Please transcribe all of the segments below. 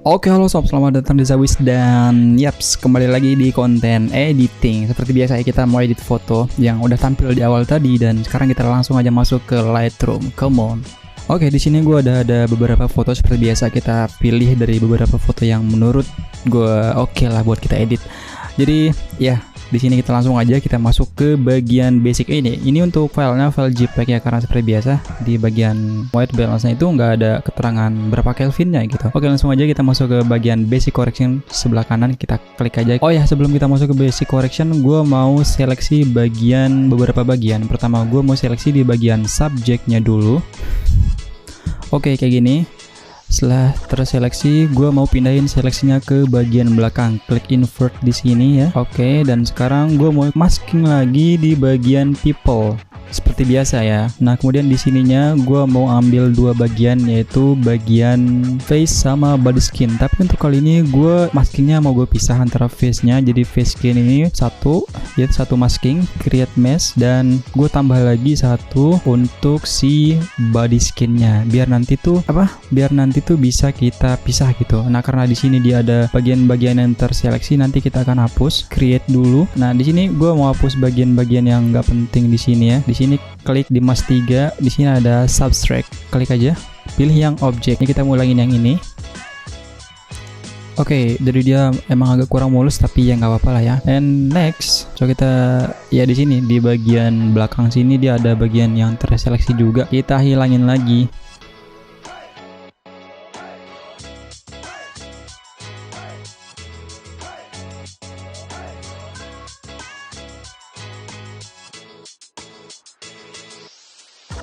Oke, halo sob, selamat datang di Zawis dan yaps, kembali lagi di konten editing. Seperti biasa ya, kita mau edit foto yang udah tampil di awal tadi dan sekarang kita langsung aja masuk ke Lightroom. Come on. Oke, di sini gue ada beberapa foto seperti biasa, kita pilih dari beberapa foto yang menurut gue oke lah buat kita edit. Jadi ya, di sini kita langsung aja kita masuk ke bagian basic ini. Ini untuk filenya file JPEG ya, karena seperti biasa di bagian white balance-nya itu nggak ada keterangan berapa Kelvinnya gitu. Oke, langsung aja kita masuk ke bagian basic correction sebelah kanan, kita klik aja. Oh ya, sebelum kita masuk ke basic correction, gue mau seleksi beberapa bagian. Pertama, gue mau seleksi di bagian subjeknya dulu. Oke, kayak gini. Setelah terseleksi, gue mau pindahin seleksinya ke bagian belakang. Klik invert di sini ya. Oke, dan sekarang gue mau masking lagi di bagian people. Seperti biasa ya. Nah, kemudian di sininya gue mau ambil dua bagian, yaitu bagian face sama body skin. Tapi untuk kali ini gue maskingnya mau gue pisah antara face-nya. Jadi face skin ini satu masking, create mesh, dan gue tambah lagi satu untuk si body skinnya. Biar nanti tuh bisa kita pisah gitu. Nah, karena di sini dia ada bagian-bagian yang terseleksi, nanti kita akan hapus. Create dulu. Nah, di sini gue mau hapus bagian-bagian yang nggak penting di sini ya. Di sini klik di mas 3, di sini ada subtract, klik aja, pilih yang objek. Ini kita mulangin yang ini. Oke, dari dia emang agak kurang mulus, tapi ya nggak apa-apa lah ya. And next, coba kita ya di sini di bagian belakang sini dia ada bagian yang terseleksi juga, kita hilangin lagi.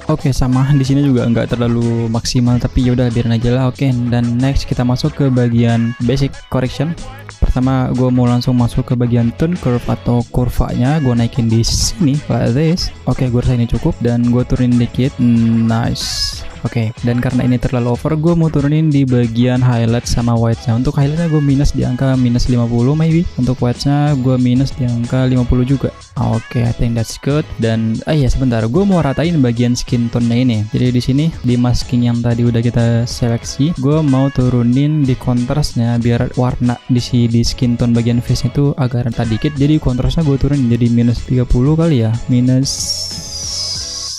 Oke, sama di sini juga nggak terlalu maksimal, tapi yaudah biarin aja lah. Oke, dan next kita masuk ke bagian basic correction. Pertama, gue mau langsung masuk ke bagian turn curve atau kurvanya. Gue naikin di sini like this. Oke, gue rasa ini cukup dan gue turunin dikit. Nice. Oke, dan karena ini terlalu over, gue mau turunin di bagian highlight sama white-nya. Untuk highlight-nya gue minus di angka minus 50 maybe. Untuk white-nya gue minus di angka 50 juga. Oke, I think that's good. Dan ya sebentar, gue mau ratain bagian skin tone-nya ini. Jadi di sini di masking yang tadi udah kita seleksi, gue mau turunin di kontrasnya biar warna di skin tone bagian face itu agak rata dikit. Jadi kontrasnya gue turunin jadi minus 30 kali ya, minus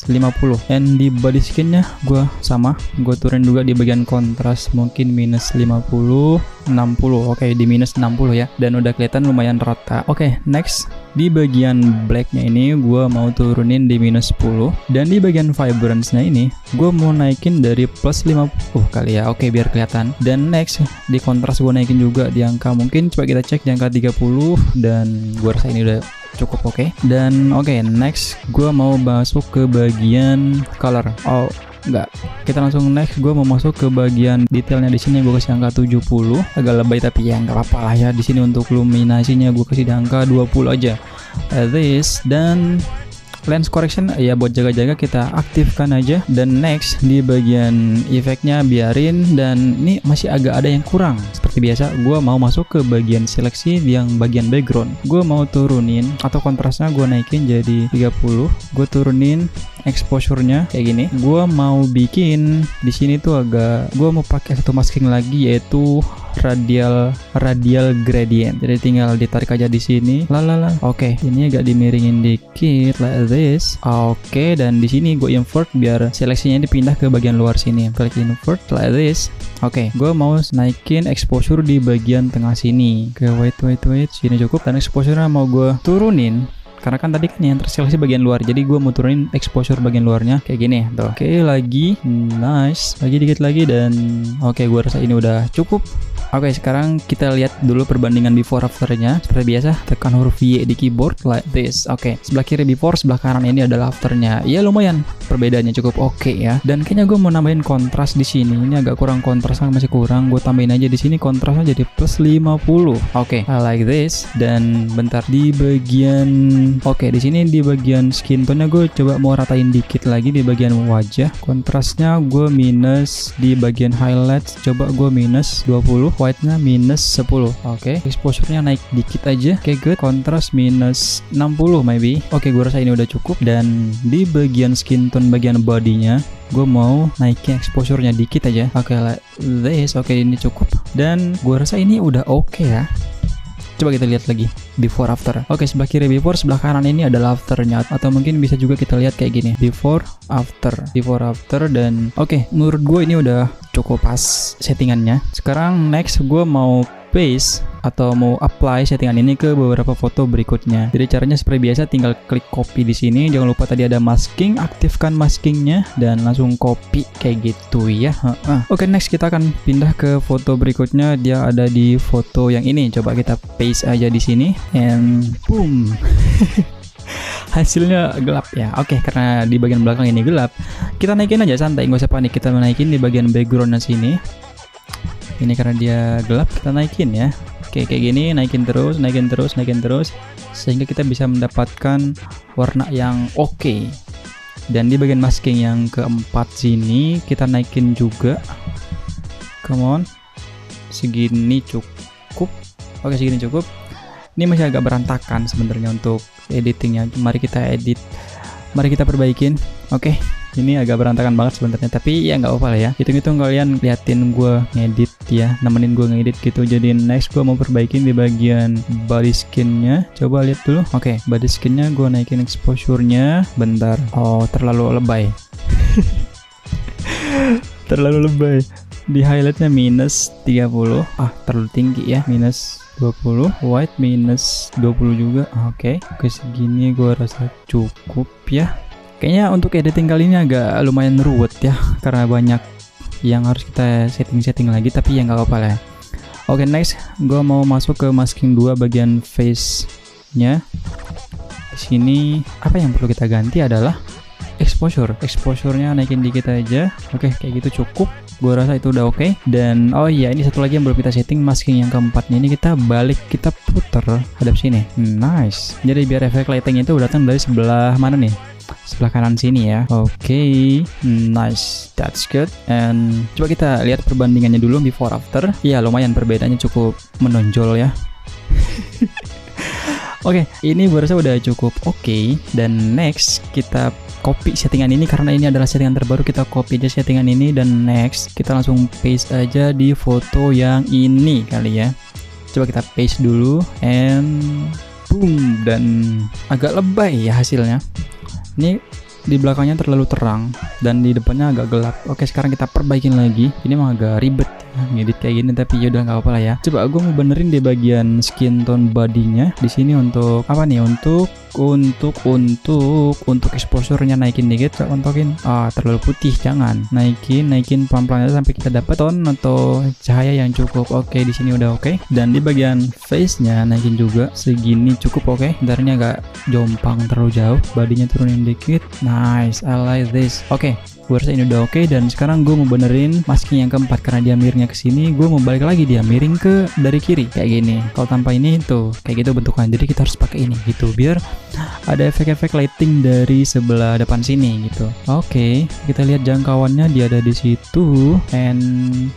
50. And di body skinnya gue sama, gue turun juga di bagian kontras mungkin minus 50, 60. Oke, di minus 60 ya, dan udah kelihatan lumayan rata. Oke, next di bagian blacknya ini gue mau turunin di minus 10, dan di bagian vibrance-nya ini gue mau naikin dari plus 50 kali ya. Oke, biar kelihatan. Dan next di kontras gue naikin juga di angka, mungkin coba kita cek di angka 30, dan gue rasa ini udah cukup. Oke. Dan next gue mau masuk ke bagian color. Oh enggak, kita langsung next. Gue mau masuk ke bagian detailnya. Di sini gue kasih angka 70, agak lebay tapi ya nggak apa-apa lah ya. Di sini untuk luminasinya gue kasih di angka 20 aja, this. Dan lens correction ya buat jaga-jaga kita aktifkan aja. Dan next di bagian efeknya biarin, dan ini masih agak ada yang kurang. Seperti biasa, gue mau masuk ke bagian seleksi yang bagian background. Gue mau turunin atau kontrasnya gue naikin jadi 30. Gue turunin exposure-nya kayak gini. Gue mau bikin di sini tuh gue mau pakai satu masking lagi, yaitu radial gradient. Jadi tinggal ditarik aja di sini. Oke, ini agak dimiringin dikit like this. Oke, dan di sini gue invert biar seleksinya dipindah ke bagian luar sini. Klik invert like this. Oke, gue mau naikin exposure di bagian tengah sini. Oke, wait, sini cukup. Dan exposure-nya mau gue turunin, karena kan tadi kan yang terseleksi bagian luar, jadi gue mau turunin exposure bagian luarnya kayak gini tuh. Oke, lagi nice, lagi dikit lagi, dan oke, gue rasa ini udah cukup. Oke, sekarang kita lihat dulu perbandingan before afternya. Seperti biasa, tekan huruf Y di keyboard like this. Oke, sebelah kiri before, sebelah kanan ini adalah afternya. Ya lumayan, perbedaannya cukup oke ya. Dan kayaknya gue mau nambahin kontras di sini. Ini agak kurang, kontrasnya masih kurang. Gue tambahin aja di sini kontrasnya jadi plus 50. Oke, I like this. Dan bentar di bagian di sini di bagian skin tone-nya gue coba mau ratain dikit lagi di bagian wajah. Kontrasnya gue minus di bagian highlight, coba gue minus 20. White-nya minus 10. Oke, exposure-nya naik dikit aja. Oke, good. Kontras minus 60 maybe. Oke, gue rasa ini udah cukup. Dan di bagian skin tone tone bagian bodinya, gue mau naikin exposure-nya dikit aja. Oke, like this. Oke, ini cukup. Dan gue rasa ini udah oke ya. Coba kita lihat lagi before after. Oke, sebelah kiri before, sebelah kanan ini adalah afternya, atau mungkin bisa juga kita lihat kayak gini, before after. Dan oke, menurut gue ini udah cukup pas settingannya. Sekarang next gue mau paste atau mau apply settingan ini ke beberapa foto berikutnya. Jadi caranya seperti biasa, tinggal klik copy di sini. Jangan lupa tadi ada masking, aktifkan maskingnya dan langsung copy kayak gitu ya. Oke, next kita akan pindah ke foto berikutnya. Dia ada di foto yang ini. Coba kita paste aja di sini and boom. Hasilnya gelap ya. Oke, karena di bagian belakang ini gelap, kita naikin aja santai, nggak usah panik. Kita naikin di bagian backgroundnya sini. Ini karena dia gelap, kita naikin ya. Oke, kayak gini, naikin terus, sehingga kita bisa mendapatkan warna yang oke. Dan di bagian masking yang keempat sini kita naikin juga. Come on, segini cukup. Oke, segini cukup. Ini masih agak berantakan sebenarnya untuk editingnya. Mari kita edit, mari kita perbaikin. Oke, ini agak berantakan banget sebenarnya, tapi ya nggak apa-apa lah ya. Hitung-hitung kalian liatin gue ngedit ya, nemenin gue ngedit gitu. Jadi next gue mau perbaikin di bagian body skinnya. Coba lihat dulu. Oke, body skinnya gue naikin exposure-nya. Bentar. Oh, terlalu lebay. Terlalu lebay. Di highlightnya minus 30. Terlalu tinggi ya. Minus 20. White minus 20 juga. Oke, ke segini gue rasa cukup ya. Kayaknya untuk editing kali ini agak lumayan ruwet ya, karena banyak yang harus kita setting lagi, tapi ya nggak apa-apa lah ya. Oke, next gue mau masuk ke masking 2 bagian face-nya. Di sini apa yang perlu kita ganti adalah exposure-nya naikin dikit aja. Oke, kayak gitu cukup. Gue rasa itu udah oke. Dan oh iya, ini satu lagi yang belum kita setting, masking yang keempatnya ini kita balik, kita puter hadap sini. Nice. Jadi biar efek lighting itu datang dari sebelah mana nih? Sebelah kanan sini ya. Oke, nice, that's good. And coba kita lihat perbandingannya dulu before after. Ya, lumayan perbedaannya cukup menonjol ya. Oke, ini gue rasa udah cukup oke. Dan next kita copy settingan ini, karena ini adalah settingan terbaru. Kita copy aja settingan ini dan next kita langsung paste aja di foto yang ini kali ya. Coba kita paste dulu and boom. Dan agak lebay ya hasilnya. Ini di belakangnya terlalu terang dan di depannya agak gelap. Oke, sekarang kita perbaikin lagi. Ini emang agak ribet ya, ngedit kayak gini, tapi yaudah nggak apa-apa lah ya. Coba gue mau benerin di bagian skin tone bodinya. Di sini untuk apa nih? Untuk exposure-nya naikin dikit, contohin. Terlalu putih, jangan. Naikin pelan-pelan aja sampai kita dapat tone atau cahaya yang cukup. Oke, di sini udah oke. Dan di bagian face-nya naikin juga, segini cukup oke. Ntar ini agak jompang terlalu jauh, badinya turunin dikit. Nice, I like this. Oke, gue rasa ini udah oke. Dan sekarang gue mau benerin masking yang keempat, karena dia miringnya ke sini, gue mau balik lagi dia miring ke dari kiri kayak gini. Kalau tanpa ini tuh kayak gitu bentukannya, jadi kita harus pakai ini gitu biar ada efek-efek lighting dari sebelah depan sini gitu. Oke, kita lihat jangkauannya dia ada di situ. And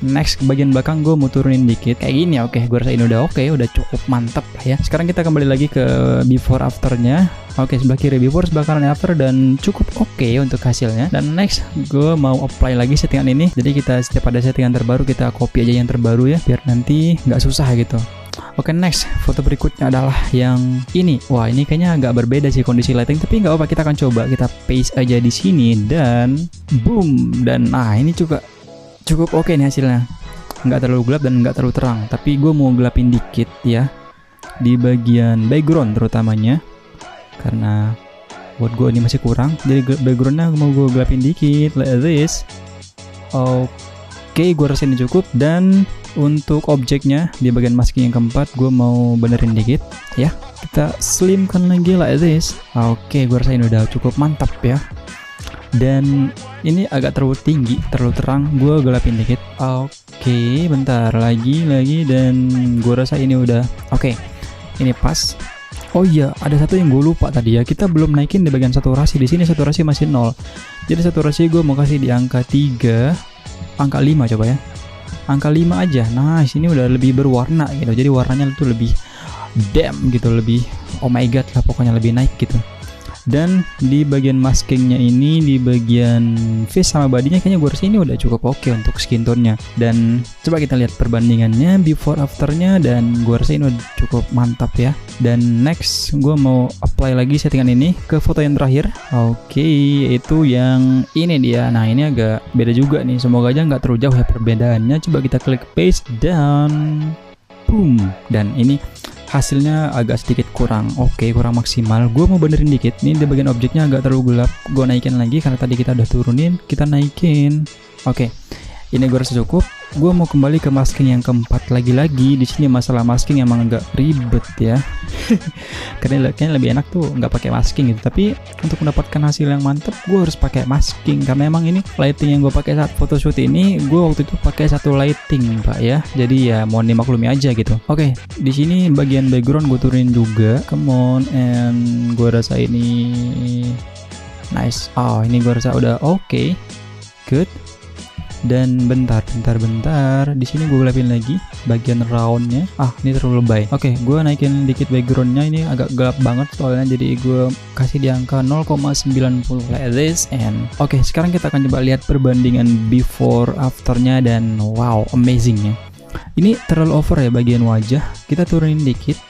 next ke bagian belakang gue mau turunin dikit kayak gini. Oke, gue rasa ini udah oke, udah cukup mantep lah ya. Sekarang kita kembali lagi ke before afternya. Oke, sebelah kiri before, sebelah kanan after, dan cukup oke untuk hasilnya. Dan next gue mau apply lagi settingan ini. Jadi kita setiap ada settingan terbaru kita copy aja yang terbaru ya, biar nanti nggak susah gitu. Oke, next foto berikutnya adalah yang ini. Wah, ini kayaknya agak berbeda sih kondisi lighting, tapi nggak apa, kita akan coba kita paste aja di sini dan boom. Dan ini juga cukup oke nih hasilnya. Nggak terlalu gelap dan nggak terlalu terang, tapi gue mau gelapin dikit ya di bagian background terutamanya, karena buat gue ini masih kurang. Jadi backgroundnya mau gue gelapin dikit like this. Oke, gue rasa ini cukup. Dan untuk objeknya di bagian masking yang keempat gue mau benerin dikit ya. Kita slimkan lagi like this. Oke, gue rasa ini udah cukup mantap ya. Dan ini agak terlalu tinggi, terlalu terang, gue gelapin dikit. Oke, bentar lagi dan gue rasa ini udah oke. Ini pas. Oh iya, ada satu yang gue lupa tadi ya. Kita belum naikin di bagian saturasi. Di sini saturasi masih 0. Jadi saturasi gue mau kasih di angka 3, angka 5 coba ya. Angka 5 aja. Nah, sini udah lebih berwarna gitu. Jadi warnanya tuh lebih damn gitu, lebih oh my god lah, pokoknya lebih naik gitu. Dan di bagian maskingnya ini, di bagian face sama bodinya kayaknya gue rasa ini udah cukup oke untuk skin tone-nya. Dan coba kita lihat perbandingannya before afternya, dan gue rasa ini udah cukup mantap ya. Dan next gue mau apply lagi settingan ini ke foto yang terakhir. Oke, itu yang ini dia. Nah ini agak beda juga nih, semoga aja nggak terlalu jauh ya perbedaannya. Coba kita klik paste dan boom. Dan ini hasilnya agak sedikit kurang kurang maksimal. Gue mau benerin dikit nih, di bagian objeknya agak terlalu gelap. Gue naikin lagi karena tadi kita udah turunin, kita naikin. Oke, ini gue rasa cukup. Gue mau kembali ke masking yang keempat lagi-lagi. Di sini masalah masking emang agak ribet ya. Karena kayaknya lebih enak tuh nggak pakai masking gitu. Tapi untuk mendapatkan hasil yang mantep, gue harus pakai masking karena emang ini lighting yang gue pakai saat photoshoot ini, gue waktu itu pakai satu lighting pak ya. Jadi ya mohon dimaklumi aja gitu. Oke, di sini bagian background gue turunin juga. Come on, and gue rasa ini nice. Oh, ini gue rasa udah oke. Good. Dan bentar. Di sini gue gelapin lagi bagian roundnya. Ini terlalu lebay. Oke, gue naikin dikit backgroundnya, ini agak gelap banget soalnya, jadi gue kasih di angka 0,90 like this. And oke, sekarang kita akan coba lihat perbandingan before afternya, dan wow, amazing ya. Ini terlalu over ya bagian wajah. Kita turunin dikit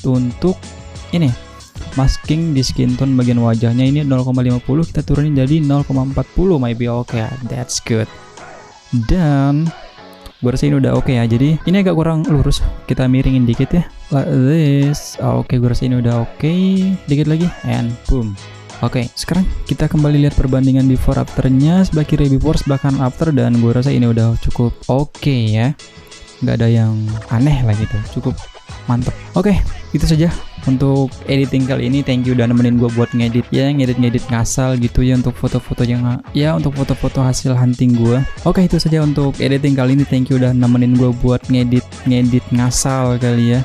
untuk ini masking di skin tone bagian wajahnya, ini 0,50 kita turunin jadi 0,40 maybe. Oke, that's good. Dan gue rasa ini udah oke ya. Jadi ini agak kurang lurus, kita miringin dikit ya like this. Oke, gue rasa ini udah oke. Dikit lagi and boom. Oke, sekarang kita kembali lihat perbandingan before afternya, sebelah kiri before, sebelah kanan after, dan gue rasa ini udah cukup oke ya, nggak ada yang aneh lah gitu, cukup mantep. Oke, itu saja untuk editing kali ini. Thank you udah nemenin gue buat ngedit ngasal gitu ya, untuk foto-foto yang untuk foto-foto hasil hunting gue. Oke, itu saja untuk editing kali ini. Thank you udah nemenin gue buat ngedit ngasal kali ya.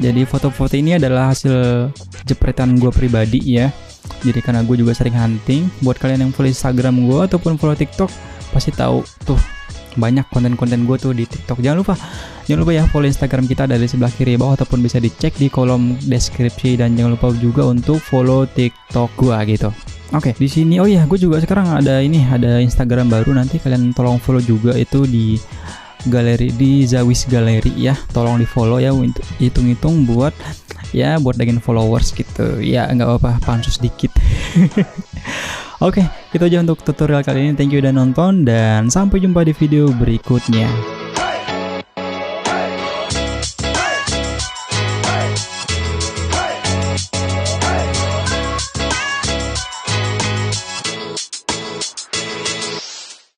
Jadi foto-foto ini adalah hasil jepretan gue pribadi ya. Jadi karena gue juga sering hunting. Buat kalian yang follow Instagram gue ataupun follow TikTok, pasti tahu tuh banyak konten-konten gue tuh di TikTok. Jangan lupa ya follow Instagram kita dari sebelah kiri bawah, ataupun bisa dicek di kolom deskripsi, dan jangan lupa juga untuk follow TikTok gue gitu. Oke, di sini gue juga sekarang ada Instagram baru, nanti kalian tolong follow juga, itu di galeri, di Zawis Galeri ya. Tolong di follow ya, untuk hitung-hitung buat dagen followers gitu ya, nggak apa-apa, pansus dikit. Oke, itu aja untuk tutorial kali ini. Thank you udah nonton, dan sampai jumpa di video berikutnya.